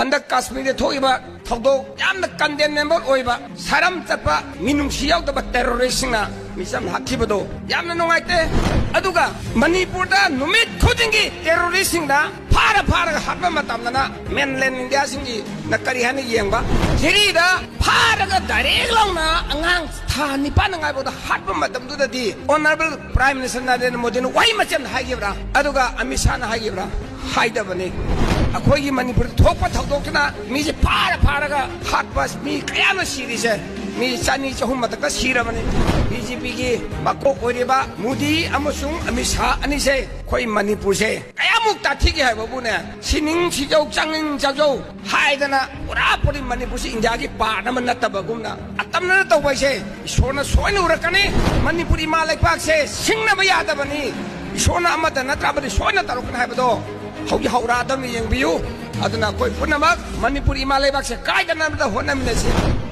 हंदक काश्मीर थोइबा थौदोक यामना कंडेनेबल ओइबा सारम चपा मिनुंसी यावदबा टेररिस्टना मिसम हाखिबदो यामना नुंगाइते अदुगा मणिपुरदा नुमित खुदिंगी टेररिस्टना फारा हाबा मतमना मेनलैंड इंडिया सिंगी न करी हानि येंबा जिरीदा फारगा डायरेक्ट लाउना अंगांग था निपान ngaibोदा हाबा मतमदुददी honourable prime minister Narendra Modi न वाइ मचन हाइगिब्रा अदुगा अमित शाह न हाइगिब्रा हाइदबने अखोई मणिपुर थोप थौदोकना मीजे फारगा हाटबस मी कयाम सीरीसे मी चानी चहुम मतक सीरबने बीजेपी की मकोक ओरिबा मोदी अमसुंग अमित शाह अनिसे खोई मणिपुर से कयामुक ताथिगे हाइबबुने सिनिंग सिजौ चांगिंग जाजौ हाइदना पुरा पुरी मणिपुर से इंडिया की पार्ट अमन नतबगुमना अतमना तौबैसे इसोरना सोयना उरकने मणिपुरी मालैपाक से सिंगनबा यादबनी इसोरना अमत नत्राबदि सोयना तरुकन हाइबदो हौगी हौरादम येंबियु अदना कोई पुनमक मणिपुरी मालैपाक से कायदना होनमिनसे